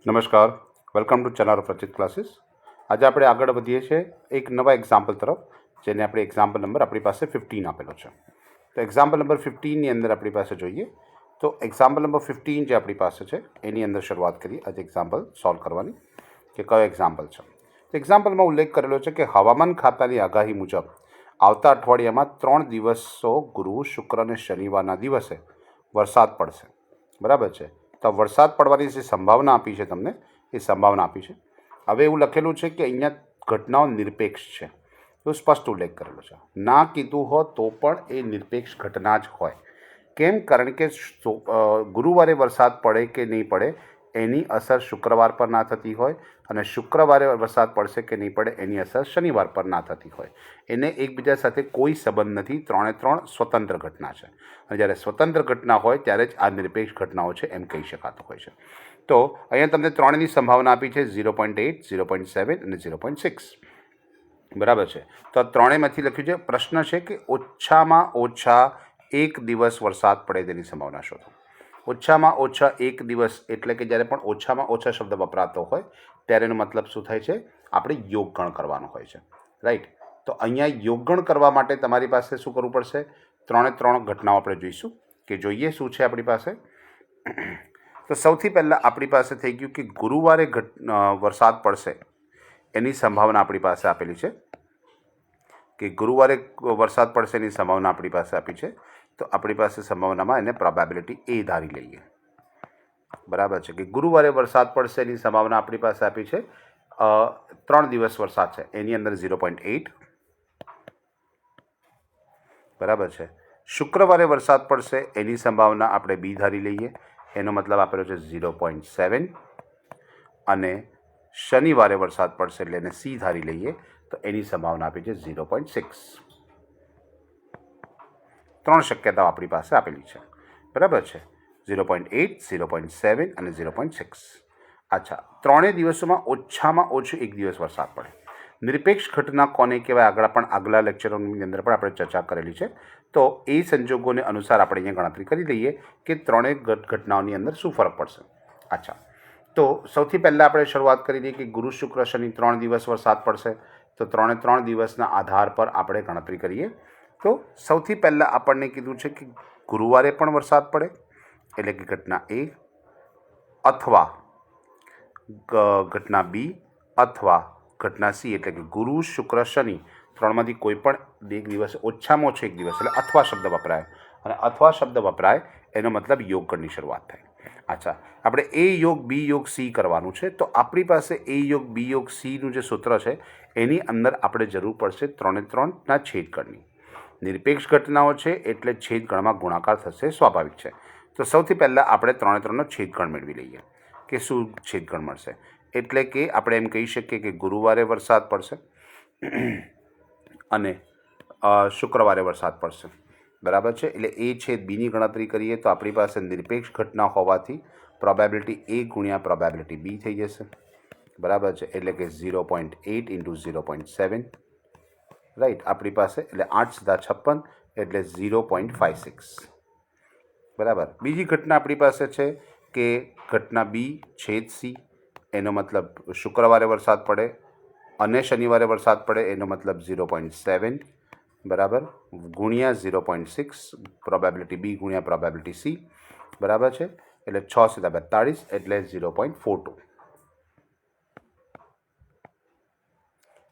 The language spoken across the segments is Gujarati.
નમસ્કાર, વેલકમ ટુ ચેનલ ઓફ રચિત ક્લાસીસ. આજે આપણે આગળ વધીએ છીએ એક નવા એક્ઝામ્પલ તરફ, જેને આપણે એક્ઝામ્પલ નંબર આપણી પાસે 15 આપેલો છે. તો એક્ઝામ્પલ નંબર 15ની અંદર આપણી પાસે જોઈએ તો એક્ઝામ્પલ નંબર 15 જે આપણી પાસે છે એની અંદર શરૂઆત કરીએ આજે એક્ઝામ્પલ સોલ્વ કરવાની કે કયો એક્ઝામ્પલ છે. તો એક્ઝામ્પલમાં ઉલ્લેખ કરેલો છે કે હવામાન ખાતાની આગાહી મુજબ આવતા અઠવાડિયામાં 3 દિવસો ગુરુ, શુક્ર અને શનિવારના દિવસે વરસાદ પડશે. બરાબર છે. તો વરસાદ પડવાની જે સંભાવના આપી છે તમને એ સંભાવના આપી છે. હવે એવું લખેલું છે કે અહીંયા ઘટનાઓ નિરપેક્ષ છે, તો સ્પષ્ટ ઉલ્લેખ કરેલો છે. ના કીધું હોત તો પણ એ નિરપેક્ષ ઘટના જ હોય. કેમ? કારણ કે ગુરુવારે વરસાદ પડે કે નહીં પડે એની અસર શુક્રવાર પર ના થતી હોય, અને શુક્રવારે વરસાદ પડશે કે નહીં પડે એની અસર શનિવાર પર ના થતી હોય. એને એકબીજા સાથે કોઈ સંબંધ નથી. 3 સ્વતંત્ર ઘટના છે, અને જ્યારે સ્વતંત્ર ઘટના હોય ત્યારે જ આ નિરપેક્ષ ઘટનાઓ છે એમ કહી શકાતું હોય છે. તો અહીંયા તમને 3ની સંભાવના આપી છે 0.8, 0.7 અને 0.6. બરાબર છે. તો આ ત્રણેયમાંથી લખ્યું છે. પ્રશ્ન છે કે ઓછામાં ઓછા એક દિવસ વરસાદ પડે તેની સંભાવના શોધો. ઓછામાં ઓછા એક દિવસ એટલે કે જ્યારે પણ ઓછામાં ઓછા શબ્દ વપરાતો હોય ત્યારે એનો મતલબ શું થાય છે? આપણે યોગગણ કરવાનો હોય છે. રાઈટ. તો અહીંયા યોગગણ કરવા માટે તમારી પાસે શું કરવું પડશે? 3 ઘટનાઓ આપણે જોઈશું કે જોઈએ શું છે આપણી પાસે. તો સૌથી પહેલાં આપણી પાસે થઈ ગયું કે ગુરુવારે વરસાદ પડશે એની સંભાવના આપણી પાસે આપેલી છે કે ગુરુવારે વરસાદ પડશે એની સંભાવના આપણી પાસે આપી છે. તો આપણી પાસે સંભાવનામાં એને પ્રોબેબિલિટી એ ધારી લઈએ. બરાબર છે કે ગુરુવારે વરસાદ પડશે એની સંભાવના આપણી પાસે આપી છે 3 દિવસ વરસાદ છે એની અંદર 0.8. બરાબર છે. શુક્રવારે વરસાદ પડશે એની સંભાવના આપણે બી ધારી લઈએ, એનો મતલબ આપેલો છે 0.7. અને શનિવારે વરસાદ પડશે એટલે એને સી ધારી લઈએ તો એની સંભાવના આપી છે 0.6. 3 શક્યતાઓ આપણી પાસે આપેલી છે. બરાબર છે. 0.8, 0.7 અને 0.6. અચ્છા, 3 દિવસોમાં ઓછામાં ઓછું એક દિવસ વરસાદ પડે. નિરપેક્ષ ઘટના કોને કહેવાય? આગલા લેક્ચરોની અંદર પણ આપણે ચર્ચા કરેલી છે. તો એ સંજોગોને અનુસાર આપણે અહીંયા ગણતરી કરી લઈએ કે 3 ઘટનાઓની અંદર શું ફરક પડશે. અચ્છા, તો સૌથી પહેલાં આપણે શરૂઆત કરી દઈએ કે ગુરુ, શુક્ર, શનિ 3 દિવસ વરસાદ પડશે. તો 3 દિવસના આધાર પર આપણે ગણતરી કરીએ. તો સૌથી પહેલાં આપણને કીધું છે કે ગુરુવારે પણ વરસાદ પડે એટલે કે ઘટના એ, અથવા ઘટના બી, અથવા ઘટના સી એટલે કે ગુરુ, શુક્ર, શનિ 3માંથી કોઈ પણ એક દિવસ, ઓછામાં ઓછો એક દિવસ, એટલે અથવા શબ્દ વપરાય. અને અથવા શબ્દ વપરાય એનો મતલબ યોગગણની શરૂઆત થાય. અચ્છા, આપણે એ યોગ બી યોગ સી કરવાનું છે. તો આપણી પાસે એ યોગ બી યોગ સીનું જે સૂત્ર છે એની અંદર આપણે જરૂર પડશે 3ના છેદગણની. નિરપેક્ષ ઘટનાઓ છે એટલે છેદગણમાં ગુણાકાર થશે, સ્વાભાવિક છે. તો સૌથી પહેલાં આપણે 3નો છેદગણ મેળવી લઈએ કે શું છેદગણ મળશે. એટલે કે આપણે એમ કહી શકીએ કે ગુરુવારે વરસાદ પડશે અને શુક્રવારે વરસાદ પડશે. બરાબર છે. એટલે એ છેદ બીની ગણતરી કરીએ તો આપણી પાસે નિરપેક્ષ ઘટના હોવાથી પ્રોબેબિલિટી એ ગુણ્યા પ્રોબેબિલિટી બી થઈ જશે. બરાબર છે. એટલે કે 0.8 ઇન્ટુ 0.7. રાઈટ. આપણી પાસે એટલે 8 × 56 એટલે 0.56. બરાબર. બીજી ઘટના આપણી પાસે છે કે ઘટના બી છેદ સી, એનો મતલબ શુક્રવારે વરસાદ પડે અને શનિવારે વરસાદ પડે એનો મતલબ 0.7. બરાબર, ગુણ્યા 0.6 પ્રોબેબિલિટી બી ગુણ્યા પ્રોબેબિલિટી સી. બરાબર છે. એટલે 6 × 42 એટલે 0.42.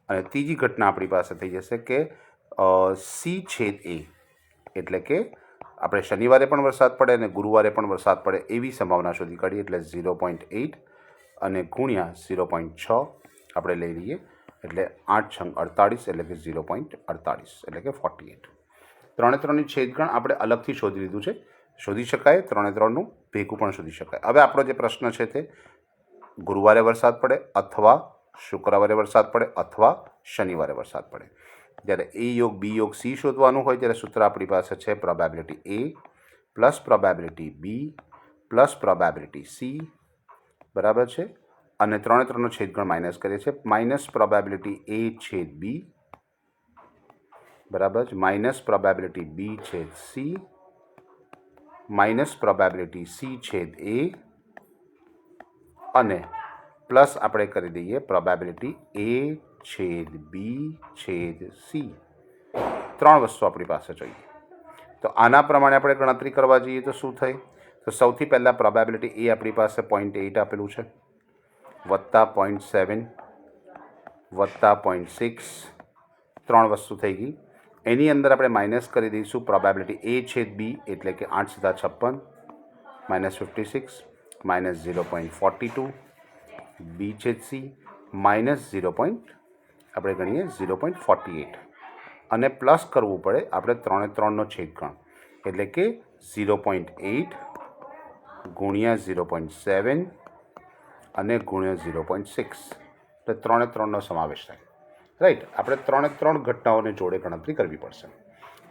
અને ત્રીજી ઘટના આપણી પાસે થઈ જશે કે સી છેદ એ, એટલે કે આપણે શનિવારે પણ વરસાદ પડે અને ગુરુવારે પણ વરસાદ પડે એવી સંભાવના શોધી કાઢીએ. એટલે 0.8 અને ગુણ્યા 0.6 આપણે લઈ લઈએ એટલે 8 × 48 એટલે કે 0.48 એટલે કે 48. 3ની છેદગણ આપણે અલગથી શોધી લીધું છે. શોધી શકાય 3નું ભેગું પણ શોધી શકાય. હવે આપણો જે પ્રશ્ન છે તે ગુરુવારે વરસાદ પડે અથવા શુક્રવારે વરસાદ પડે અથવા શનિવારે વરસાદ પડે. જ્યારે એ યોગ બી યોગ સી શોધવાનું હોય ત્યારે સૂત્ર આપણી પાસે છે પ્રોબેબિલિટી એ પ્લસ પ્રોબેબિલિટી બી પ્લસ પ્રોબેબિલિટી સી. બરાબર છે. અને 3નો છેદગણ માઇનસ કરીએ છીએ. માઇનસ પ્રોબેબિલિટી એ છેદ બી, બરાબર છે, માઇનસ પ્રોબેબિલિટી બી છેદ સી, માઇનસ પ્રોબેબિલિટી સી છેદ એ, અને પ્લસ આપણે કરી દઈએ પ્રોબેબિલિટી A/B/C, 3 વસ્તુ આપણી પાસે જોઈએ. તો આના પ્રમાણે આપણે ગણતરી કરવા જઈએ તો શું થાય? તો સૌથી પહેલાં પ્રોબેબિલિટી A આપણી પાસે 0.8 આપેલું છે, વત્તા 0.7 વત્તા 0.6, 3 વસ્તુ થઈ ગઈ. એની અંદર આપણે માઇનસ કરી દઈશું પ્રોબેબિલિટી A/B, એટલે કે 8×56 -56 -0.42, B/C -0. આપણે ગણીએ 0.48 અને પ્લસ કરવું પડે આપણે 3/3નો છેદગણ, એટલે કે 0.8 ગુણ્યા 0.7 અને ગુણ્યા 0.6, એટલે 3/3નો સમાવેશ થાય. રાઈટ. આપણે 3/3 ઘટનાઓને જોડે ગણતરી કરવી પડશે.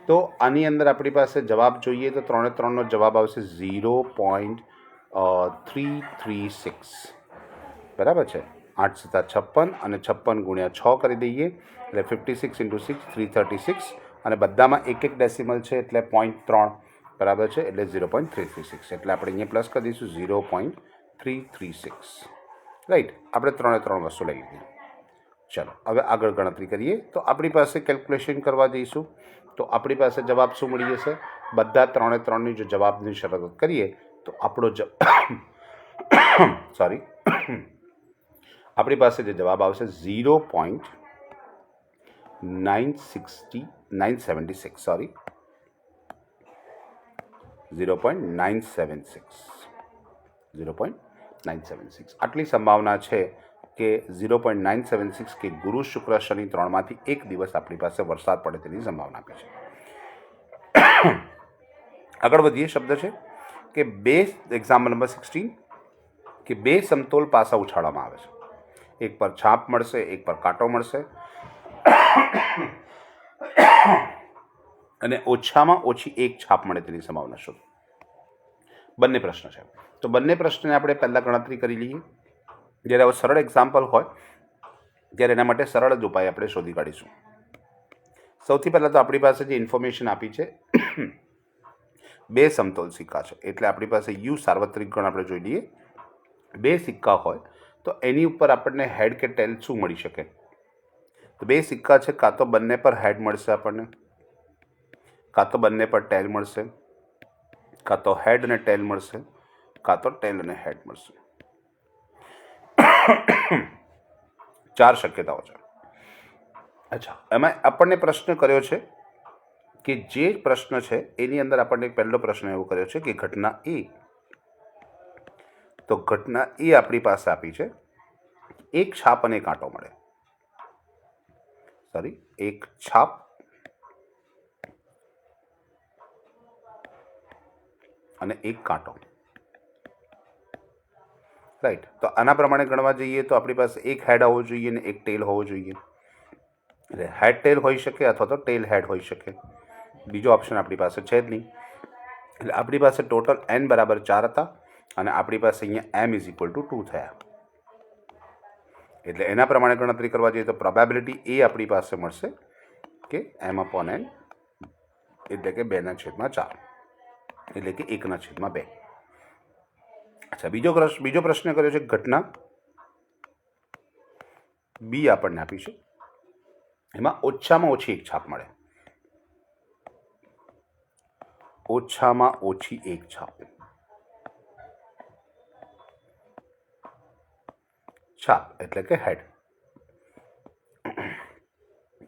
તો આની અંદર આપણી પાસે જવાબ જોઈએ તો 3/3નો જવાબ આવશે 0.336. બરાબર છે. 8×56 અને 56 ગુણ્યા 6 કરી દઈએ એટલે 56 × 6 336, અને બધામાં એક એક ડેસિમલ છે એટલે 0.3 બરાબર છે, એટલે 0.336. એટલે આપણે અહીંયા પ્લસ કરી દઈશું 0.336. રાઈટ. આપણે 3/3 વસ્તુ લઈ લીધી. ચલો હવે આગળ ગણતરી કરીએ. તો આપણી પાસે કેલ્ક્યુલેશન કરવા જઈશું તો આપણી પાસે જવાબ શું મળી જશે? બધા 3/3ની જો જવાબની શરત કરીએ તો આપણો આપણી પાસે જે જવાબ આવશે 0.976 0.976. આટલી સંભાવના છે કે 0.976 કે ગુરુ શુક્ર શનિ 3માંથી એક દિવસ આપણી પાસે વરસાદ પડે તેની સંભાવના આપે છે. આગળ વધીએ. શબ્દ છે કે એક્ઝામ્પલ નંબર 16, કે 2 સમતોલ પાસા ઉછાળવામાં આવે છે. એક પર છાપ મળશે, એક પર કાંટો મળશે, અને ઓછામાં ઓછી એક છાપ મળે તેની સંભાવના શોધો. બંને પ્રશ્ન છે. તો બંને પ્રશ્નને આપણે પહેલાં ગણતરી કરી લઈએ. જ્યારે આવો સરળ એક્ઝામ્પલ હોય ત્યારે એના માટે સરળ જ ઉપાય આપણે શોધી કાઢીશું. સૌથી પહેલાં તો આપણી પાસે જે ઇન્ફોર્મેશન આપી છે 2 સમતોલ સિક્કા છે, એટલે આપણી પાસે યુ સાર્વત્રિક ગણ આપણે જોઈ લઈએ. 2 સિક્કા હોય તો એની ઉપર આપણને હેડ કે ટેલ શું મળી શકે? તો 2 સિક્કા છે, કાં તો બંને પર હેડ મળશે આપણને, કાં તો બંને પર ટેલ મળશે, કાં તો હેડ અને ટેલ મળશે, કાં તો ટેલ અને હેડ મળશે. 4 શક્યતાઓ છે. અચ્છા, એમાં આપણને પ્રશ્ન કર્યો છે કે જે પ્રશ્ન છે એની અંદર આપણને પહેલો પ્રશ્ન એવો કર્યો છે કે ઘટના એ, તો ઘટના એ આપણી પાસે આપી છે એક છાપ અને કાંટો મળે. એક છાપ અને એક કાંટો. રાઈટ. તો આના પ્રમાણે ગણવા જઈએ તો આપણી પાસે એક હેડ હોવો જોઈએ અને એક ટેલ હોવો જોઈએ. એટલે હેડ ટેલ હોઈ શકે અથવા તો ટેલ હેડ હોઈ શકે. બીજો ઓપ્શન આપણી પાસે છે જ નહીં. એટલે આપણી પાસે ટોટલ n બરાબર 4 હતા અને આપણી પાસે અહીંયા m = 2 થયા. એટલે એના પ્રમાણે ગણતરી કરવા જઈએ તો પ્રોબેબિલિટી એ આપણી પાસે મળશે કે m/n, એટલે કે 2/4, એટલે કે 1/2. અચ્છા, બીજો પ્રશ્ન કર્યો છે ઘટના બી આપણને આપી છે, એમાં ઓછામાં ઓછી એક છાપ મળે. ઓછામાં ઓછી એક છાપ. છાપ એટલે કે હેડ.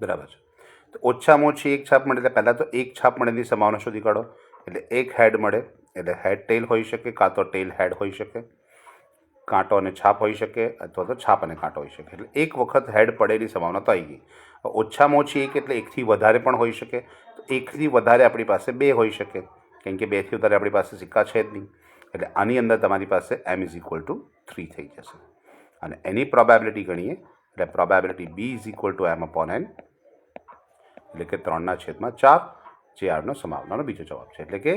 બરાબર છે. તો ઓછામાં ઓછી એક છાપ મળે એટલે પહેલાં તો એક છાપ મળેની સંભાવના શોધી કાઢો. એટલે એક હેડ મળે એટલે હેડ ટેલ હોઈ શકે, કાં તો ટેલ હેડ હોઈ શકે, કાંટો અને છાપ હોઈ શકે, અથવા તો છાપ અને કાંટો હોઈ શકે. એટલે એક વખત હેડ પડેલી સંભાવના તો આવી ગઈ. ઓછામાં ઓછી એક એટલે એકથી વધારે પણ હોઈ શકે. તો એકથી વધારે આપણી પાસે 2 હોઈ શકે, કેમ કે 2થી વધારે આપણી પાસે સિક્કા છે જ નહીં. એટલે આની અંદર તમારી પાસે m = 3 થઈ જશે. અને એની પ્રોબેબિલિટી ગણીએ એટલે પ્રોબેબિલિટી b = m/n, એટલે કે 3/4, જે આનો સંભાવનાનો બીજો જવાબ છે. એટલે કે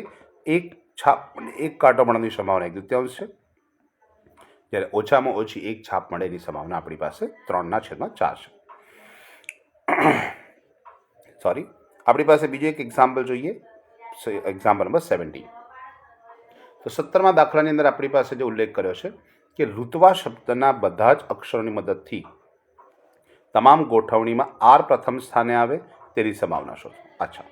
એક છાપ અને એક કાંટો મળવાની સંભાવના 1/3 છે, જ્યારે ઓછામાં ઓછી એક છાપ મળે એની સંભાવના આપણી પાસે 3/4 છે. આપણી પાસે બીજો એક એક્ઝામ્પલ જોઈએ. Example number 17. તો 17મા દાખલાની અંદર આપણી પાસે જે ઉલ્લેખ કર્યો છે કે ઋત્વા શબ્દના બધા જ અક્ષરોની મદદથી તમામ ગોઠવણીમાં આર પ્રથમ સ્થાને આવે તેની સંભાવના શોધો. અચ્છા,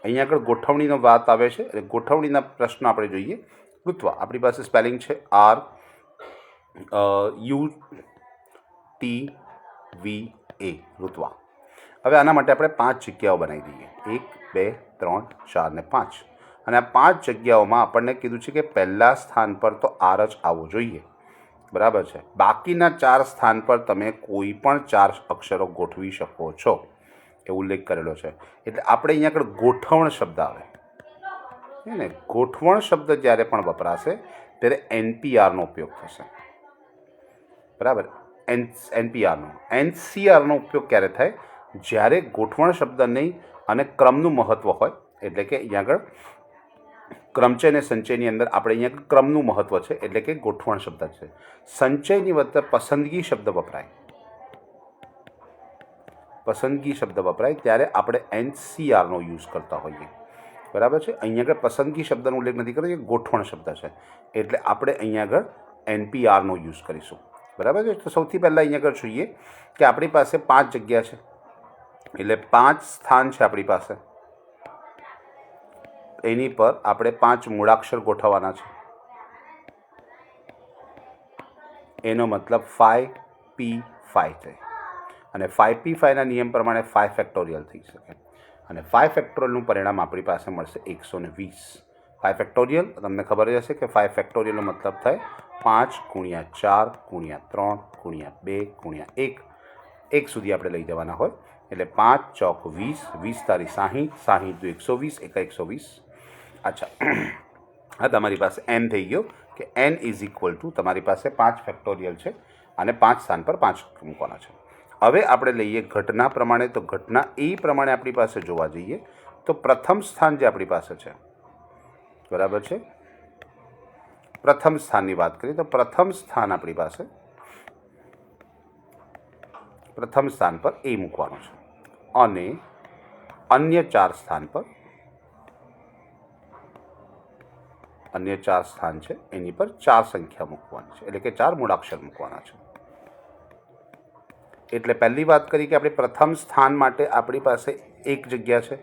અહીંયા આગળ ગોઠવણીનો વાત આવે છે એટલે ગોઠવણીના પ્રશ્ન આપણે જોઈએ. ઋત્વા આપણી પાસે સ્પેલિંગ છે આર UTVA ઋત્વા. હવે આના માટે આપણે 5 જગ્યાઓ બનાવી દઈએ. 1 2 3 4 ને 5. અને આ 5 જગ્યાઓમાં આપણને કીધું છે કે પહેલા સ્થાન પર તો આર જ આવવો જોઈએ, બરાબર છે. બાકીના 4 સ્થાન પર તમે કોઈ પણ 4 અક્ષરો ગોઠવી શકો છો એ ઉલ્લેખ કરેલો છે. એટલે આપણે અહીંયા આગળ ગોઠવણ શબ્દ આવે ને, ગોઠવણ શબ્દ જ્યારે પણ વપરાશે ત્યારે NPRનો ઉપયોગ થશે, બરાબર. NCRનો ઉપયોગ ક્યારે થાય? જ્યારે ગોઠવણ શબ્દ નહીં અને ક્રમનું મહત્ત્વ હોય. એટલે કે અહીંયા આગળ ક્રમચય અને સંચયની અંદર આપણે અહીંયા ક્રમનું મહત્ત્વ છે એટલે કે ગોઠવણ શબ્દ છે. સંચયની વચ્ચે પસંદગી શબ્દ વપરાય, પસંદગી શબ્દ વપરાય ત્યારે આપણે NCRનો યુઝ કરતા હોઈએ, બરાબર છે. અહીંયા આગળ પસંદગી શબ્દનો ઉલ્લેખ નથી કર્યો, એ ગોઠવણ શબ્દ છે એટલે આપણે અહીંયા આગળ NPRનો યુઝ કરીશું, બરાબર છે. તો સૌથી પહેલાં અહીંયા આગળ જોઈએ કે આપણી પાસે 5 જગ્યા છે એટલે 5 સ્થાન છે આપણી પાસે. એની પર આપણે 5 મૂળાક્ષર ગોઠવવાના છે. એનો મતલબ 5P5 થાય અને 5P5ના નિયમ પ્રમાણે 5 ફેક્ટોરિયલ થઈ શકે અને 5 ફેક્ટોરિયલનું પરિણામ આપણી પાસે મળશે 120. 5 ફેક્ટોરિયલ તમને ખબર જ હશે કે 5 ફેક્ટોરિયલનો મતલબ થાય 5 × 4 × 3 × 2 × 1 1 સુધી આપણે લઈ જવાના હોય એટલે 5 ચોક 20, 20 તારી 60, 60 × 120, 120. અચ્છા, હા તમારી પાસે n થઈ ગયો કે n = તમારી પાસે 5 ફેક્ટોરિયલ છે અને 5 સ્થાન પર 5 મૂકવાના છે. હવે આપણે લઈએ ઘટના પ્રમાણે. તો ઘટના એ પ્રમાણે આપણી પાસે જોવા જઈએ તો પ્રથમ સ્થાન જે આપણી પાસે છે, બરાબર છે. પ્રથમ સ્થાનની વાત કરીએ તો પ્રથમ સ્થાન આપણી પાસે પ્રથમ સ્થાન પર એ મૂકવાનું છે અને અન્ય 4 સ્થાન પર અન્ય 4 સ્થાન છે એની પર 4 સંખ્યા મૂકવાની છે એટલે કે 4 મૂળાક્ષર મૂકવાના છે. એટલે પહેલી વાત કરી કે આપણે પ્રથમ સ્થાન માટે આપણી પાસે એક જગ્યા છે,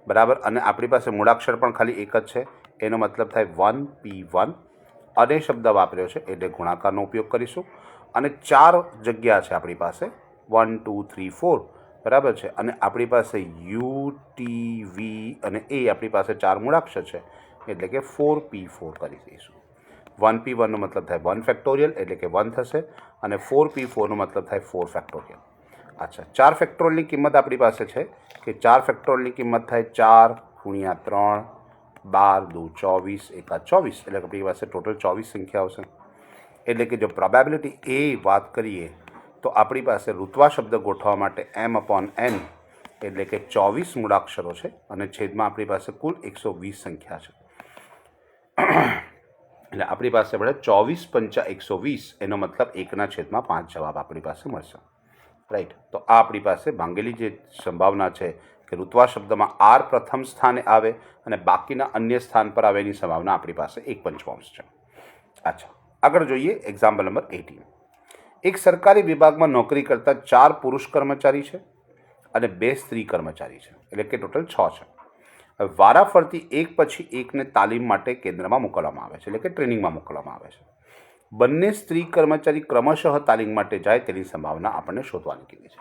બરાબર. અને આપણી પાસે મૂળાક્ષર પણ ખાલી એક જ છે. એનો મતલબ થાય 1P1 અને શબ્દ વાપર્યો છે એટલે ગુણાકારનો ઉપયોગ કરીશું. અને 4 જગ્યા છે આપણી પાસે 1 2 3 4, બરાબર છે. અને આપણી પાસે UTV અને એ આપણી પાસે 4 મૂળાક્ષર છે એટલે કે 4P4 કરી દઈશું. 1P1નો મતલબ થાય 1 ફેક્ટોરિયલ એટલે કે 1 થશે અને 4P4નો મતલબ થાય 4 ફેક્ટોરિયલ. અચ્છા, 4 ફેક્ટોરિયલની કિંમત આપણી પાસે છે કે 4 ફેક્ટોરિયલની કિંમત થાય 4 × 3 12 2 24 1 24 એટલે આપણી પાસે ટોટલ 24 સંખ્યા આવશે. એટલે કે જો પ્રોબેબિલિટી એ વાત કરીએ તો આપણી પાસે ઋત્વા શબ્દ ગોઠવવા માટે m/n એટલે કે 24 મૂળાક્ષરો છે અને છેદમાં આપણી પાસે કુલ 120 સંખ્યા છે. એટલે આપણી પાસે મળે 24 × 5 = 120. એનો મતલબ 1/5 જવાબ આપણી પાસે મળશે, રાઈટ. તો આ આપણી પાસે ભાંગેલી જે સંભાવના છે કે ઋત્વા શબ્દમાં આર પ્રથમ સ્થાને આવે અને બાકીના અન્ય સ્થાન પર આવે એની સંભાવના આપણી પાસે 1/5 છે. અચ્છા, આગળ જોઈએ એક્ઝામ્પલ નંબર 18. એક સરકારી વિભાગમાં નોકરી કરતા 4 પુરુષ કર્મચારી છે અને 2 સ્ત્રી કર્મચારી છે એટલે કે ટોટલ 6 છે. વારાફરતી એક પછી એકને તાલીમ માટે કેન્દ્રમાં મોકલવામાં આવે છે એટલે કે ટ્રેનિંગમાં મોકલવામાં આવે છે. બંને સ્ત્રી કર્મચારી ક્રમશઃ તાલીમ માટે જાય તેની સંભાવના આપણને શોધવાની કીધી છે,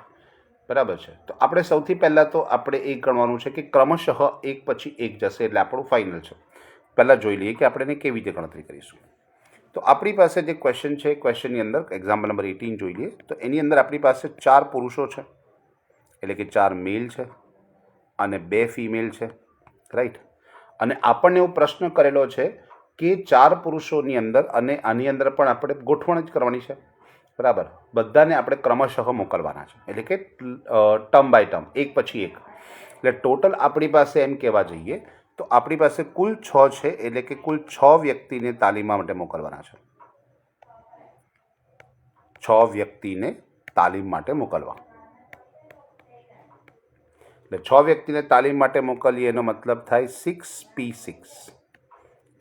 બરાબર છે. તો આપણે સૌથી પહેલાં તો આપણે એ ગણવાનું છે કે ક્રમશઃ એક પછી એક જશે એટલે આપણું ફાઇનલ છે. પહેલાં જોઈ લઈએ કે આપણે એને કેવી રીતે ગણતરી કરીશું. તો આપણી પાસે જે ક્વેશ્ચન છે, ક્વેશ્ચનની અંદર એક્ઝામ્પલ નંબર 18 જોઈ લઈએ તો એની અંદર આપણી પાસે 4 પુરુષો છે એટલે કે 4 મેલ છે અને 2 ફિમેલ છે, રાઈટ. અને આપણને એવો પ્રશ્ન કરેલો છે કે 4 પુરુષોની અંદર અને આની અંદર પણ આપણે ગોઠવણ જ કરવાની છે, બરાબર. બધાને આપણે ક્રમશઃ મોકલવાના છે એટલે કે ટર્મ બાય ટર્મ એક પછી એક. એટલે ટોટલ આપણી પાસે એમ કહેવા જઈએ તો આપણી પાસે કુલ 6 છે એટલે કે કુલ 6 વ્યક્તિને તાલીમ માટે મોકલવાના છે. 6 વ્યક્તિને તાલીમ માટે મોકલવા એટલે 6 વ્યક્તિને તાલીમ માટે મોકલીએ એનો મતલબ થાય 6P6.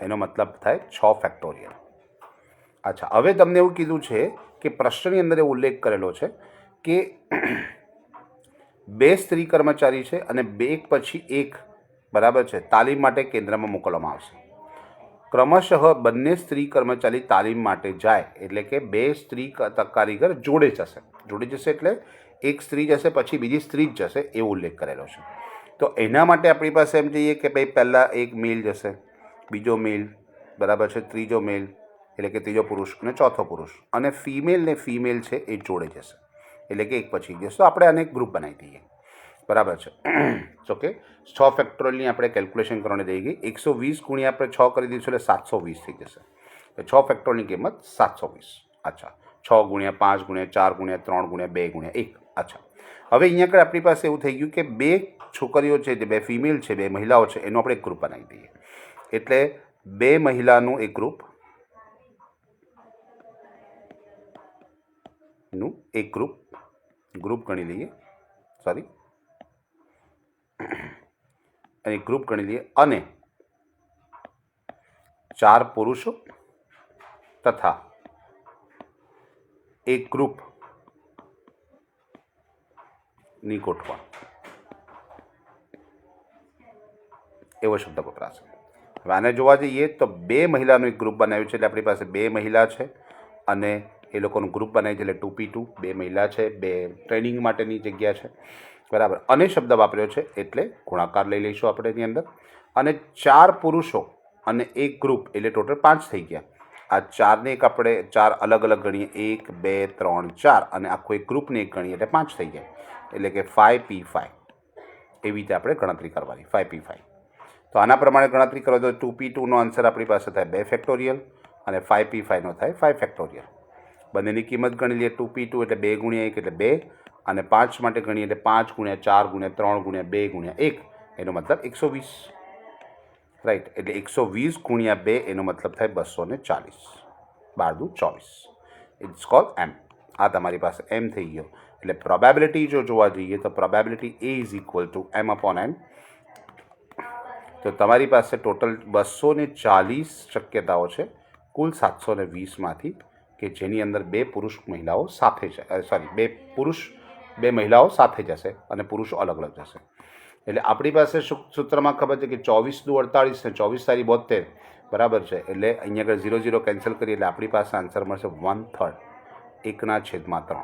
એનો મતલબ થાય 6 ફેક્ટોરિયલ. અચ્છા, હવે તમને એવું કીધું છે કે પ્રશ્નની અંદર એ ઉલ્લેખ કરેલો છે કે 2 સ્ત્રી કર્મચારી છે અને એક પછી એક બરાબર છે તાલીમ માટે કેન્દ્રમાં મોકલવામાં આવશે. ક્રમશઃ બંને સ્ત્રી કર્મચારી તાલીમ માટે જાય એટલે કે 2 સ્ત્રી કારીગર જોડે જશે એટલે એક સ્ત્રી જશે પછી બીજી સ્ત્રી જ જશે એવો ઉલ્લેખ કરેલો છે. તો એના માટે આપણી પાસે એમ જઈએ કે ભાઈ પહેલાં એક મેલ જશે, બીજો મેલ બરાબર છે, ત્રીજો મેલ એટલે કે ત્રીજો પુરુષ અને ચોથો પુરુષ, અને ફિમેલ ને ફિમેલ છે એ જોડે જશે એટલે કે એક પછી જશે. તો આપણે આને એક ગ્રુપ બનાવી દઈએ બરાબર છે. ઓકે, 6 ફેક્ટોરિયલની આપણે કેલ્ક્યુલેશન કરવાની રહી ગઈ. 120 ગુણ્યા આપણે 6 કરી દઈશું એટલે 720 થઈ જશે. તો 6 ફેક્ટોરિયલની કિંમત 720. અચ્છા, 6 ગુણ્યા 5 ગુણ્યા 4 ગુણ્યા 3 ગુણ્યા 2 ગુણ્યા 1. અચ્છા, હવે અહીંયા આગળ આપણી પાસે એવું થઈ ગયું કે 2 છોકરીઓ છે, જે 2 ફિમેલ છે, 2 મહિલાઓ છે, એનું આપણે એક ગ્રુપ બનાવી દઈએ. એટલે 2 મહિલાનું એક ગ્રુપ ગણી લઈએ, એક ગ્રુપ ગણી લઈએ, અને 4 પુરુષો તથા એક ગ્રુપની ગોઠવણ એવો શબ્દ વપરાશે. હવે આને જોવા જઈએ તો 2 મહિલાનું એક ગ્રુપ બનાવ્યું છે એટલે આપણી પાસે 2 મહિલા છે અને એ લોકોનું ગ્રુપ બનાવ્યું છે એટલે 2P2, 2 મહિલા છે, 2 ટ્રેનિંગ માટેની જગ્યા છે બરાબર. અને શબ્દ વાપર્યો છે એટલે ગુણાકાર લઈ લઈશું આપણે એની અંદર. અને 4 પુરુષો અને એક ગ્રુપ એટલે ટોટલ 5 થઈ ગયા. આ 4ને એક આપણે 4 અલગ અલગ ગણીએ, 1 2 3 4, અને આખું એક ગ્રુપને એક ગણીએ એટલે 5 થઈ ગયા એટલે કે 5P5. એવી રીતે આપણે ગણતરી કરવાની, 5P5. તો આના પ્રમાણે ગણતરી કરો તો 2P2નો આન્સર આપણી પાસે થાય 2 ફેક્ટોરિયલ અને 5P5નો થાય 5 ફેક્ટોરિયલ. બંનેની કિંમત ગણી લઈએ. 2P2 એટલે 2 ગુણ્યા 1 એટલે 2, અને 5 માટે ગણીએ એટલે 5 ગુણ્યા 4 ગુણ્યા 3 ગુણ્યા 2 ગુણ્યા 1, એનો મતલબ 120. રાઈટ, એટલે 120 ગુણ્યા 2 એનો મતલબ થાય 240. 12 દુ 24. ઇટ્સ કોલ્ડ એમ. આ તમારી પાસે એમ થઈ ગયો. એટલે પ્રોબેબિલિટી જો જોવા જઈએ તો probability A is equal to M/N. તો તમારી પાસે ટોટલ 240 શક્યતાઓ છે કુલ 720માંથી કે જેની અંદર 2 પુરુષ મહિલાઓ સાથે છે, 2 મહિલાઓ સાથે જશે અને પુરુષો અલગ અલગ જશે. એટલે આપણી પાસે સૂત્રમાં ખબર છે કે 24 દુ 48 ને 24 તારી 72 બરાબર છે. એટલે અહીંયા આગળ 0 0 કેન્સલ કરીએ એટલે આપણી પાસે આન્સર મળશે 1/3, 1/3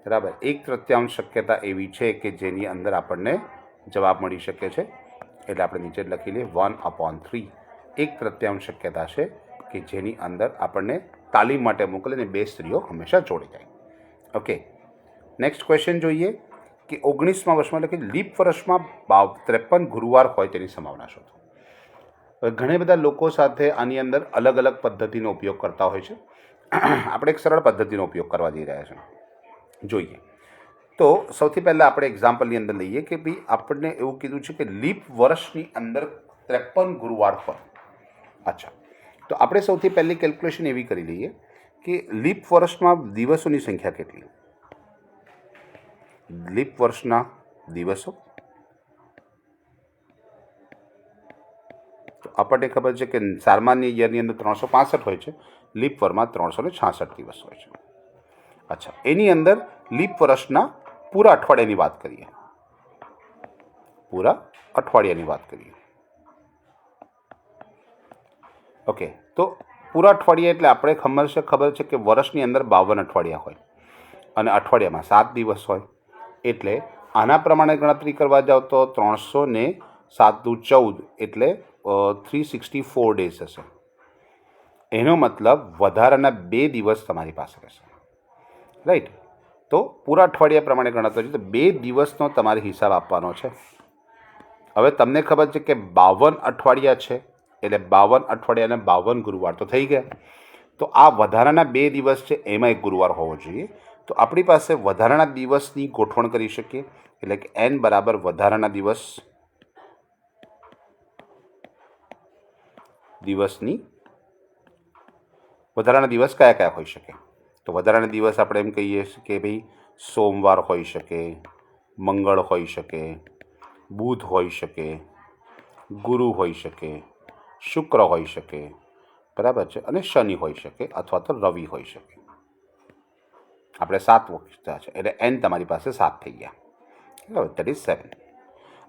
બરાબર. 1/3 શક્યતા એવી છે કે જેની અંદર આપણને જવાબ મળી શકે છે. એટલે આપણે નીચે લખી લઈએ 1/3. 1/3 શક્યતા છે કે જેની અંદર આપણને તાલીમ માટે મોકલે ને 2 સ્ત્રીઓ હંમેશા જોડી જાય. ઓકે, નેક્સ્ટ ક્વેશ્ચન જોઈએ કે 19મા વર્ષમાં એટલે કે લીપ વર્ષમાં 53 ગુરુવાર હોય તેની સંભાવના શોધો. ઘણા બધા લોકો સાથે આની અંદર અલગ અલગ પદ્ધતિનો ઉપયોગ કરતા હોય છે. આપણે એક સરળ પદ્ધતિનો ઉપયોગ કરવા જઈ રહ્યા છીએ. જોઈએ તો સૌથી પહેલાં આપણે એક્ઝામ્પલની અંદર લઈએ કે ભાઈ આપણને એવું કીધું છે કે લીપ વર્ષની અંદર 53 ગુરુવાર હોય. અચ્છા, તો આપણે સૌથી પહેલી કેલ્ક્યુલેશન એવી કરી લઈએ કે લીપ વર્ષમાં દિવસોની સંખ્યા કેટલી. લીપ વર્ષના દિવસો તો આપણને ખબર છે કે સામાન્ય યરની અંદર 365 હોય છે, લીપ વર્ષમાં 366 દિવસ હોય છે. અચ્છા, એની અંદર લીપ વર્ષના પૂરા અઠવાડિયાની વાત કરીએ. ઓકે, તો પૂરા અઠવાડિયા એટલે આપણે ખબર છે કે વર્ષની અંદર 52 અઠવાડિયા હોય અને અઠવાડિયામાં 7 દિવસ હોય. એટલે આના પ્રમાણે ગણતરી કરવા જાઓ તો 300 ને 7 દુ 14 એટલે 364 ડેઝ હશે. એનો મતલબ વધારાના 2 દિવસ તમારી પાસે રહેશે. રાઈટ, તો પૂરા અઠવાડિયા પ્રમાણે ગણતરી તો 2 દિવસનો તમારે હિસાબ આપવાનો છે. હવે તમને ખબર છે કે 52 અઠવાડિયા છે એટલે 52 અઠવાડિયાના 52 ગુરુવાર તો થઈ ગયા. તો આ વધારાના 2 દિવસ છે એમાં એક ગુરુવાર હોવો જોઈએ. તો આપણી પાસે વધારાના દિવસની ગોઠવણ કરી શકીએ એટલે કે n બરાબર વધારાના દિવસ કયા કયા હોઈ શકે. તો વધારાના દિવસ આપણે એમ કહીએ કે ભાઈ સોમવાર હોઈ શકે, મંગળ હોઈ શકે, બુધ હોઈ શકે, ગુરુ હોઈ શકે, શુક્ર હોઈ શકે, બરાબર છે, અને શનિ હોઈ શકે અથવા તો રવિ હોઈ શકે. આપણે 7 વખત છે એટલે n તમારી પાસે 7 થઈ ગયા. બરાબર, દેટ ઇઝ 7.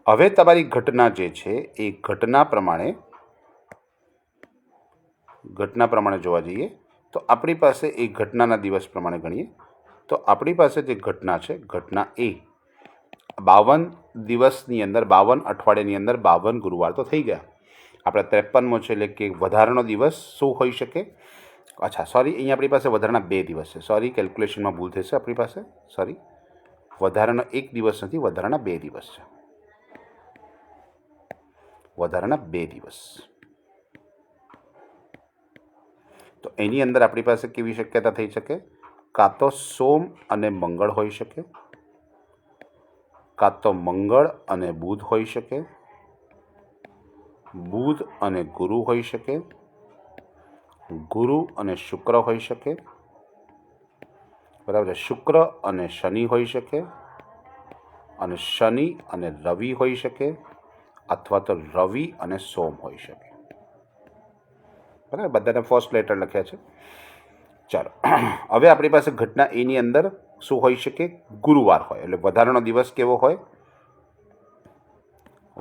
હવે તમારી ઘટના જે છે એ ઘટના પ્રમાણે જોવા જઈએ તો આપણી પાસે એ ઘટનાના દિવસ પ્રમાણે ગણીએ તો આપણી પાસે જે ઘટના છે, ઘટના એ 52 દિવસની અંદર 52 અઠવાડિયાની અંદર 52 ગુરુવાર તો થઈ ગયા. આપણે 53મો છે એટલે કે વધારાનો દિવસ શું હોઈ શકે? અચ્છા, સોરી, અહીંયા આપણી પાસે વધારાના 2 દિવસ છે. સોરી, કેલ્ક્યુલેશનમાં ભૂલ થશે આપણી પાસે. સોરી, વધારાનો 1 દિવસ નથી, વધારાના 2 દિવસ છે. વધારાના 2 દિવસ. તો એની અંદર આપણી પાસે કેવી શક્યતા થઈ શકે? કાં તો સોમ અને મંગળ હોઈ શકે, કાં તો મંગળ અને બુધ હોઈ શકે, બુધ અને ગુરુ હોઈ શકે, ગુરુ અને શુક્ર હોઈ શકે, બરાબર છે, શુક્ર અને શનિ હોઈ શકે, અને શનિ અને રવિ હોઈ શકે, અથવા તો રવિ અને સોમ હોઈ શકે. બરાબર, બધાને ફર્સ્ટ લેટર લખ્યા છે. ચાલો, હવે આપણી પાસે ઘટના એની અંદર શું હોઈ શકે? ગુરુવાર હોય. એટલે વધારાનો દિવસ કેવો હોય?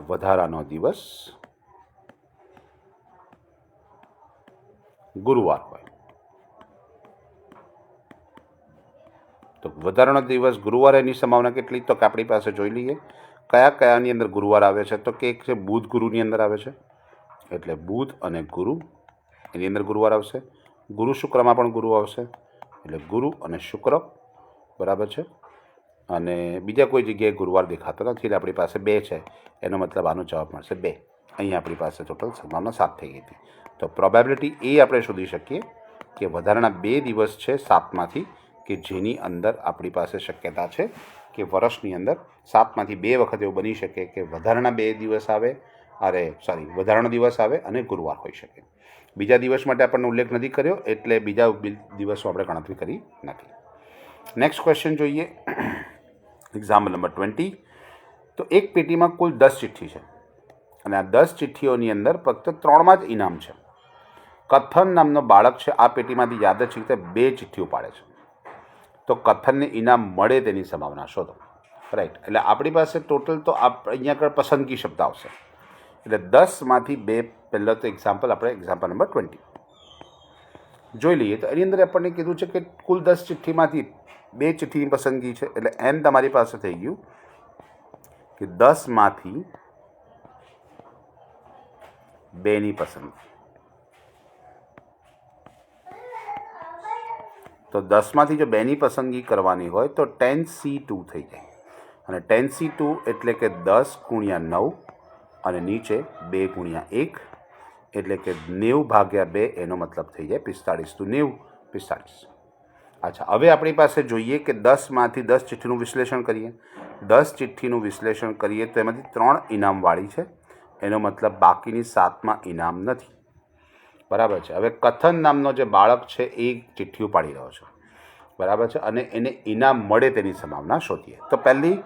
વધારાનો દિવસ ગુરુવાર હોય. તો વધારાનો દિવસ ગુરુવાર, એની સંભાવના કેટલી? તો કે આપણી પાસે જોઈ લઈએ કયા કયાની અંદર ગુરુવાર આવે છે. તો કે એક છે બુધ ગુરુની અંદર આવે છે, એટલે બુધ અને ગુરુ એની અંદર ગુરુવાર આવશે. ગુરુ શુક્રમાં પણ ગુરુ આવશે, એટલે ગુરુ અને શુક્ર. બરાબર છે, અને બીજા કોઈ જગ્યાએ ગુરુવાર દેખાતો નથી એટલે આપણી પાસે 2 છે. એનો મતલબ આનો જવાબ મળશે 2. અહીંયા આપણી પાસે ટોટલ સંભાવના 7 થઈ ગઈ હતી. તો પ્રોબેબિલિટી એ આપણે શોધી શકીએ કે વધારાના 2 દિવસ છે 7માંથી કે જેની અંદર આપણી પાસે શક્યતા છે કે વર્ષની અંદર 7માંથી 2 વખત એવું બની શકે કે વધારાના 2 દિવસ આવે, વધારાનો દિવસ આવે અને ગુરુવાર હોઈ શકે. બીજા દિવસ માટે આપણને ઉલ્લેખ નથી કર્યો એટલે બીજા દિવસો આપણે ગણતરી કરી નથી. નેક્સ્ટ ક્વેશ્ચન જોઈએ, એક્ઝામ્પલ નંબર 20. તો એક પેટીમાં કુલ 10 ચિઠ્ઠી છે અને આ 10 ચિઠ્ઠીઓની અંદર ફક્ત 3માં જ ઇનામ છે. કથન નામનો બાળક છે આ પેટીમાંથી યાદચ્છિક રીતે 2 ચિઠ્ઠીઓ પાડે છે. તો કથનને ઇનામ મળે તેની સંભાવના શોધો. રાઈટ, એટલે આપણી પાસે ટોટલ તો અહીંયા આગળ પસંદગી શબ્દ આવશે. એટલે 10માંથી 2, પહેલો તો એક્ઝામ્પલ આપણે એક્ઝામ્પલ નંબર 20 જોઈ લઈએ. તો એની અંદર આપણને કીધું છે કે કુલ 10 ચિઠ્ઠીમાંથી 2 ચિઠ્ઠીની પસંદગી છે, એટલે n તમારી પાસે થઈ ગયું કે 10માંથી 2ની પસંદગી. તો 10માંથી જો 2ની પસંદગી કરવાની હોય તો 10c2 થઈ જાય, અને 10c2 એટલે કે 10 ગુણ્યા 9 અને નીચે 2 ગુણ્યા 1 એટલે કે 90 ભાગ્યા 2, એનો મતલબ થઈ જાય 45. તો 90, 45. અચ્છા, હવે આપણી પાસે જોઈએ કે 10માંથી 10 ચિઠ્ઠીનું વિશ્લેષણ કરીએ. 10 ચિઠ્ઠીનું વિશ્લેષણ કરીએ તો એમાંથી 3 ઇનામવાળી છે, એનો મતલબ બાકીની 7માં ઇનામ નથી. બરાબર છે. હવે કથન નામનો જે બાળક છે એ ચિઠ્ઠીઓ પાડી રહ્યો છે, બરાબર છે, અને એને ઇનામ મળે તેની સંભાવના શોધીએ. તો પહેલી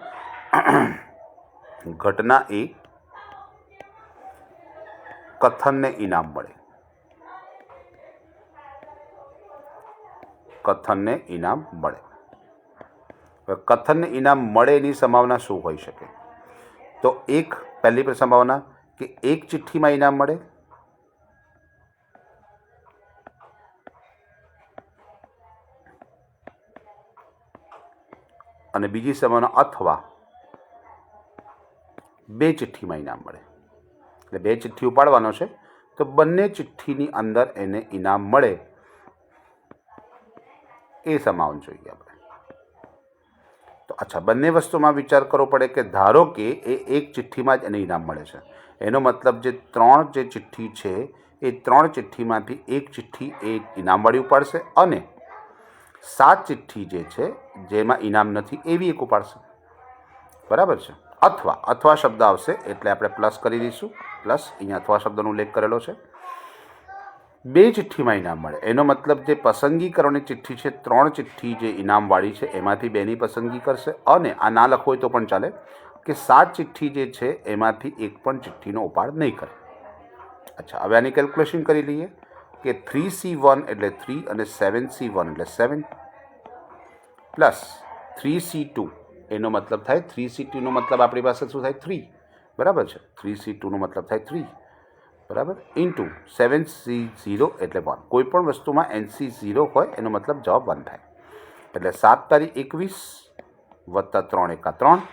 ઘટના એ કથનને ઇનામ મળે. કથનને ઇનામ મળે. હવે કથનને ઇનામ મળે એની સંભાવના શું હોઈ શકે? તો પહેલી સંભાવના કે એક ચિઠ્ઠીમાં ઇનામ મળે, અને બીજી સંભાવના અથવા 2 ચિઠ્ઠીમાં ઇનામ મળે. એટલે 2 ચિઠ્ઠી ઉપાડવાનો છે તો બંને ચિઠ્ઠીની અંદર એને ઇનામ મળે એ સંભાવના જોઈએ આપણે. તો અચ્છા, બંને વસ્તુમાં વિચાર કરવો પડે કે ધારો કે એક ચિઠ્ઠીમાં જ એને ઇનામ મળે છે, એનો મતલબ જે 3 જે ચિઠ્ઠી છે એ 3 ચિઠ્ઠીમાંથી એક ચિઠ્ઠી એ ઇનામવાળી ઉપાડશે, અને 7 ચિઠ્ઠી જે છે જેમાં ઇનામ નથી એવી એક ઉપાડશે. બરાબર છે. અથવા શબ્દ આવશે એટલે આપણે પ્લસ કરી દઈશું. પ્લસ, અહીંયા અથવા શબ્દનો ઉલ્લેખ કરેલો છે. 2 ચિઠ્ઠીમાં ઇનામ મળે એનો મતલબ જે પસંદગી કરવાની ચિઠ્ઠી છે, 3 ચિઠ્ઠી જે ઇનામવાળી છે એમાંથી 2ની પસંદગી કરશે, અને આ ના લખો હોય તો પણ ચાલે કે 7 ચિઠ્ઠી જે છે એમાંથી એક પણ ચિઠ્ઠીનો ઉપાડ નહીં કરે. અચ્છા, હવે આની કેલ્ક્યુલેશન કરી લઈએ. કે 3C1 એટલે 3 અને 7C1 એટલે 7 પ્લસ 3C2 એનો મતલબ થાય 3C2નો મતલબ આપણી પાસે શું થાય 3, બરાબર છે. 3C2નો મતલબ થાય 3, બરાબર, ઇન્ટુ 7C0 એટલે 1. કોઈ પણ વસ્તુમાં NC0 હોય એનો મતલબ જવાબ 1 થાય. એટલે 7 તારી 21 વત્તા 3 એકા 3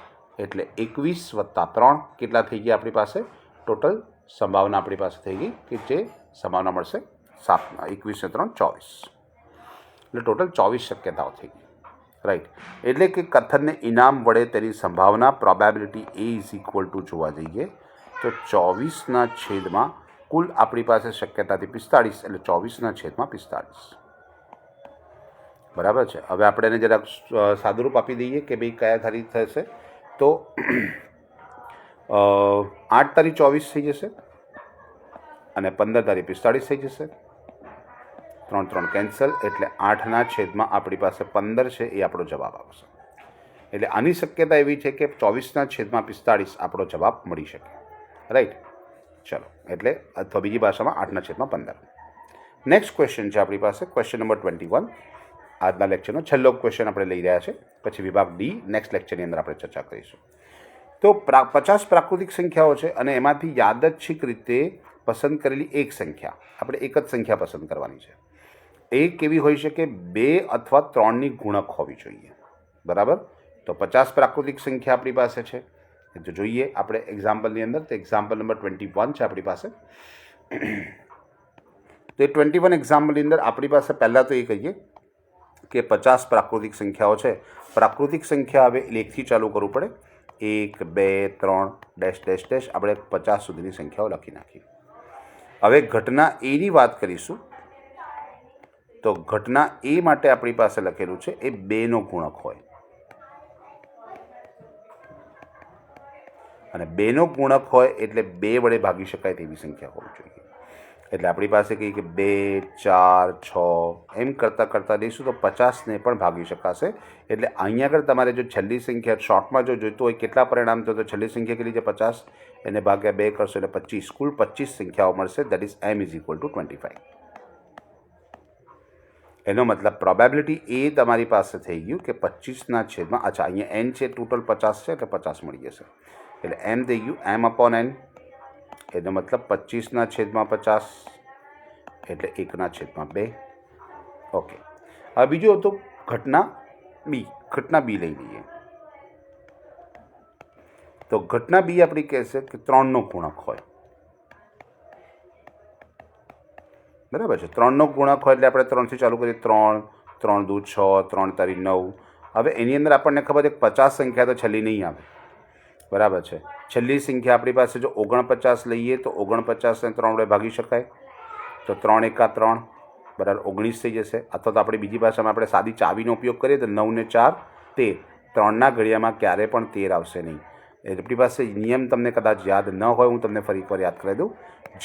એટલે 21 વત્તા 3 કેટલા થઈ ગયા આપણી પાસે? ટોટલ સંભાવના આપણી પાસે થઈ ગઈ કે જે સંભાવના મળશે 7, 21 ને 3 24. એટલે ટોટલ 24 શક્યતાઓ થઈ ગઈ, રાઈટ. એટલે કે કથનને ઇનામ વડે તેની સંભાવના probability A is equal to જોવા જઈએ તો 24/, કુલ આપણી પાસે શક્યતાથી 45 એટલે 24/45, બરાબર છે. હવે આપણે એને જરાક સાદુરૂપ આપી દઈએ કે ભાઈ કયા તારી થશે તો 8 તારી 24 થઈ જશે અને 15 તારી 45 થઈ જશે. 3 3 કેન્સલ એટલે 8/, આપણી પાસે 15 છે એ આપણો જવાબ આવશે. એટલે આની શક્યતા એવી છે કે 24/45 આપણો જવાબ મળી શકે, રાઈટ. ચલો, એટલે અથવા બીજી ભાષામાં 8/15. નેક્સ્ટ ક્વેશ્ચન છે આપણી પાસે, ક્વેશ્ચન નંબર 21. આજના લેક્ચરનો છેલ્લો ક્વેશ્ચન આપણે લઈ રહ્યા છે, પછી વિભાગ ડી નેક્સ્ટ લેક્ચરની અંદર આપણે ચર્ચા કરીશું. તો 50 પ્રાકૃતિક સંખ્યાઓ છે અને એમાંથી યાદચ્છિક રીતે પસંદ કરેલી એક સંખ્યા, આપણે એક જ સંખ્યા પસંદ કરવાની છે. એ કેવી હોઈ શકે? 2 અથવા 3ની ગુણક હોવી જોઈએ, બરાબર. તો 50 પ્રાકૃતિક સંખ્યા આપણી પાસે છે. તો જોઈએ આપણે એક્ઝામ્પલની અંદર. તો એક્ઝામ્પલ નંબર 21 છે આપણી પાસે. તો એ 21 એક્ઝામ્પલની અંદર આપણી પાસે પહેલાં તો એ કહીએ કે 50 પ્રાકૃતિક સંખ્યાઓ છે. પ્રાકૃતિક સંખ્યા હવે લેખથી ચાલુ કરવું પડે. 1 2 3 ડેશ ડેશ ડેશ આપણે 50 સુધીની સંખ્યાઓ લખી નાખી. હવે ઘટના એની વાત કરીશું. તો ઘટના એ માટે આપણી પાસે લખેલું છે એ 2નો ગુણક હોય અને 2નો ગુણક હોય એટલે 2 વડે ભાગી શકાય તેવી સંખ્યા હોવી જોઈએ. એટલે આપણી પાસે કહીએ કે 2 4 6 એમ કરતાં કરતાં દઈશું તો 50ને પણ ભાગી શકાશે. એટલે અહીંયા આગળ તમારે જો છેલ્લી સંખ્યા શોર્ટમાં જો જોઈતું હોય કેટલા પરિણામ તો છેલ્લી સંખ્યા કેટલી છે 50, એને ભાગ્યા 2 કરશો એટલે 25, કુલ 25 સંખ્યાઓ મળશે. That is m is equal to 25. એનો મતલબ પ્રોબેબિલિટી એ તમારી પાસે થઈ ગયું કે 25/, અચ્છા અહીંયા n છે ટોટલ 50 છે એટલે 50 મળી જશે. એટલે m થઈ ગયું m/n, એનો મતલબ 25/50 એટલે 1/2. ઓકે. હવે બીજું હતું ઘટના બી. ઘટના બી લઈ લઈએ. તો ઘટના બી આપણી કહેશે કે 3નો ગુણક હોય, બરાબર છે. 3નો ગુણક હોય એટલે આપણે 3થી ચાલુ કરીએ. 3 3 દુ 6, 3 તારી 9. હવે એની અંદર આપણને ખબર છે કે 50 સંખ્યા તો છેલ્લી નહીં આવે, બરાબર છે. છેલ્લી સંખ્યા આપણી પાસે જો 49 લઈએ તો 49ને 3 વડે ભાગી શકાય. તો 3 એકા 3 બરાબર 19 થઈ જશે. અથવા તો આપણી બીજી ભાષામાં આપણે સાદી ચાવીનો ઉપયોગ કરીએ તો 9 ને 4 13. 3ના ઘડિયામાં ક્યારે પણ 13 આવશે નહીં. આપણી પાસે નિયમ તમને કદાચ યાદ ન હોય, હું તમને ફરી એકવાર યાદ કરાવી દઉં.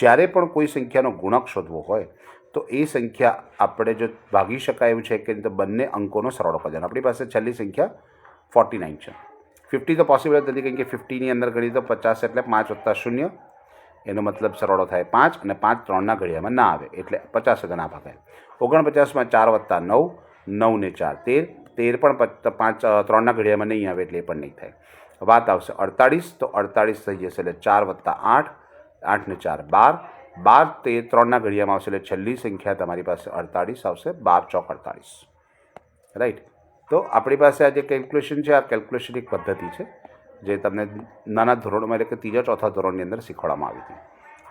જ્યારે પણ કોઈ સંખ્યાનો ગુણક શોધવો હોય તો એ સંખ્યા આપણે જો ભાગી શકાય એવું છે કે તો બંને અંકોનો સરવાળો કરવાનો. આપણી પાસે છેલ્લી સંખ્યા 49 છે. 50 તો પોસિબલ જ નથી, કારણ કે 50ની અંદર ગણીએ તો 50 એટલે 5 વત્તા 0, એનો મતલબ સરવાળો થાય 5 અને 5 3ના ઘડિયામાં ના આવે એટલે 50 સાથે ના ભાગાય. 49માં 4 વત્તા 9, 9 ને 4 13, 13 પણ 5 3ના ઘડિયામાં નહીં આવે એટલે એ પણ નહીં થાય. વાત આવશે 48, તો 48 થઈ જશે એટલે 4 વત્તા 8, 8 ને 4 12, 12 13 3ના ઘડિયામાં આવશે એટલે છેલ્લી સંખ્યા તમારી પાસે 48 આવશે. 12 ચોક 48, રાઈટ. તો આપણી પાસે આ જે કેલ્ક્યુલેશન છે, આ કેલ્ક્યુલેશન એક પદ્ધતિ છે જે તમને નાના ધોરણમાં એટલે કે 3જા 4થા ધોરણની અંદર શીખવાડવામાં આવી હતી,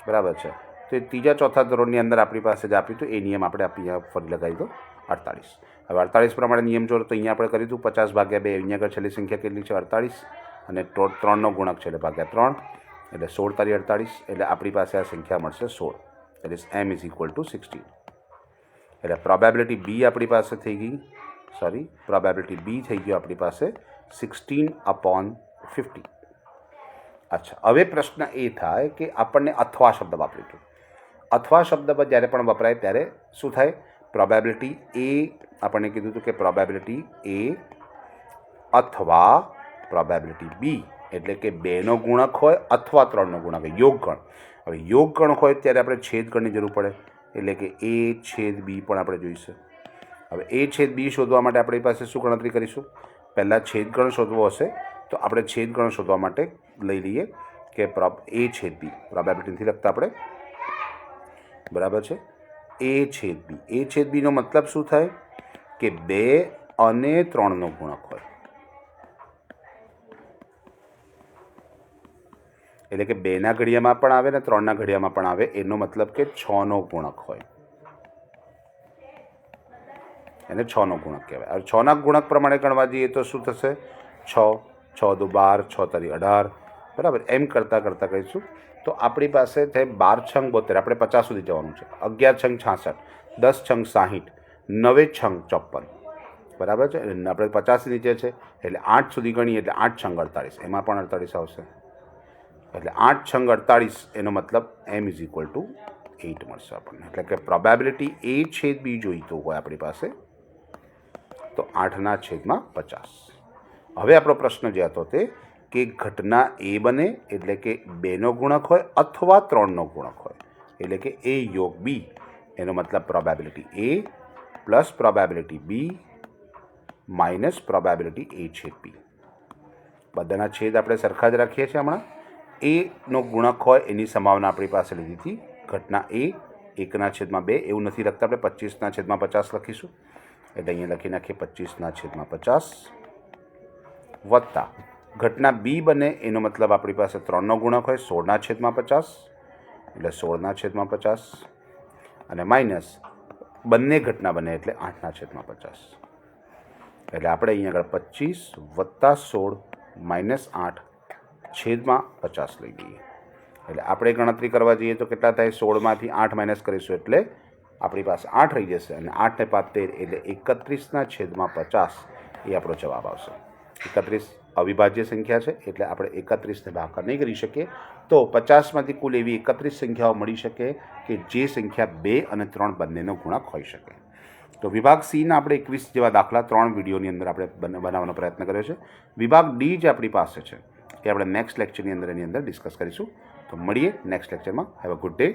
બરાબર છે. તો એ 3જા 4થા ધોરણની અંદર આપણી પાસે જે આપ્યું હતું એ નિયમ આપણે અહીંયા ફરી લગાવી દો 48. હવે 48 પ્રમાણે નિયમ જોડો તો અહીંયા આપણે કર્યું હતું 50/2. અહીંયા આગળ છેલ્લી સંખ્યા કેટલી છે 48 અને 3નો ગુણક છે એટલે ભાગ્યા 3 એટલે 16 તારી 48. એટલે આપણી પાસે આ સંખ્યા મળશે 16. એટલે m ઇઝ ઇક્વલ ટુ 16. એટલે પ્રોબેબિલિટી બી આપણી પાસે થઈ ગઈ, પ્રોબેબિલિટી બી થઈ ગયો આપણી પાસે 16/50. અચ્છા, હવે પ્રશ્ન એ થાય કે આપણને અથવા શબ્દ વાપરીશું. અથવા શબ્દ પર જ્યારે પણ વપરાય ત્યારે શું થાય? પ્રોબેબિલિટી એ આપણને કીધું હતું કે પ્રોબેબિલિટી એ અથવા પ્રોબેબિલિટી બી, એટલે કે 2નો ગુણક હોય અથવા 3નો ગુણક હોય, યોગગણ. હવે યોગગણ હોય ત્યારે આપણે છેદગણની જરૂર પડે. એટલે કે A છેદ B પણ આપણે જોઈશે. હવે A છેદ B શોધવા માટે આપણી પાસે શું ગણતરી કરીશું? પહેલાં છેદગણ શોધવો હશે તો આપણે છેદગણ શોધવા માટે લઈ લઈએ કે A છેદ B, પ્રોબેબિલિટી નથી લખતા આપણે, બરાબર છે. A છેદ B, A છેદ Bનો મતલબ શું થાય કે 2 અને 3નો ગુણક હોય, એટલે કે 2ના ઘડિયામાં પણ આવે ને 3ના ઘડિયામાં પણ આવે, એનો મતલબ કે 6નો ગુણક હોય, એને 6નો ગુણક કહેવાય. હવે 6ના ગુણક પ્રમાણે ગણવા જઈએ તો શું થશે? 6, 6 દુ 12, 6 તરી 18, બરાબર. એમ કરતાં કરતાં કહીશું તો આપણી પાસે થાય 12 છંગ 72, આપણે 50 સુધી જવાનું છે. 11 છંગ 66, 10 છંગ 60, 9 છંગ 54, બરાબર છે. આપણે 50 નીચે છે એટલે 8 સુધી ગણીએ એટલે 8 છંગ 48, એમાં પણ 48 આવશે, એટલે 8 છંગ 48, એનો મતલબ m ઇઝ ઇક્વલ ટુ 8 મળશે આપણને. એટલે કે પ્રોબેબિલિટી A છેદ B જોઈતું હોય આપણી પાસે તો 8ના છેદમાં 50. હવે આપણો પ્રશ્ન જે હતો તે કે ઘટના A બને એટલે કે 2નો ગુણક હોય અથવા 3નો ગુણક હોય, એટલે કે A યોગ B, એનો મતલબ probability A plus probability B minus probability A છેદ B. બધાના છેદ આપણે સરખા જ રાખીએ છીએ. હમણાં Aનો ગુણક હોય એની સંભાવના આપણી પાસે લીધી હતી. ઘટના A 1ના છેદમાં 2 એવું નથી લખતા, આપણે 25ના છેદમાં 50 લખીશું, એટલે અહીંયા લખી નાખીએ 25ના છેદમાં 50 વત્તા ઘટના B બને એનો મતલબ આપણી પાસે 3નો ગુણક હોય 16ના છેદમાં 50, એટલે 16ના છેદમાં 50 અને માઇનસ બંને ઘટના બને એટલે 8ના છેદમાં 50, એટલે આપણે અહીંયા આગળ 25 વત્તા 16 માઇનસ 8 છેદમાં 50 લઈ લઈએ. એટલે આપણે ગણતરી કરવા જઈએ તો કેટલા થાય? 16માંથી 8 માઇનસ કરીશું એટલે આપણી પાસે 8 રહી જશે અને 8 ને 5 13, એટલે 31ના છેદમાં 50 એ આપણો જવાબ આવશે. 31 અવિભાજ્ય સંખ્યા છે એટલે આપણે 31ને ભાગાકાર નહીં કરી શકીએ, તો 50માંથી કુલ એવી 31 સંખ્યાઓ મળી શકે કે જે સંખ્યા 2 અને 3 બંનેનો ગુણક હોઈ શકે. તો વિભાગ Cના આપણે 21 જેવા દાખલા 3 વિડીયોની અંદર આપણે બનાવવાનો પ્રયત્ન કર્યો છે. વિભાગ D જે આપણી પાસે છે એ આપણે નેક્સ્ટ લેક્ચરની અંદર એની અંદર ડિસ્કસ કરીશું. તો મળીએ નેક્સ્ટ લેક્ચરમાં. Have a good day.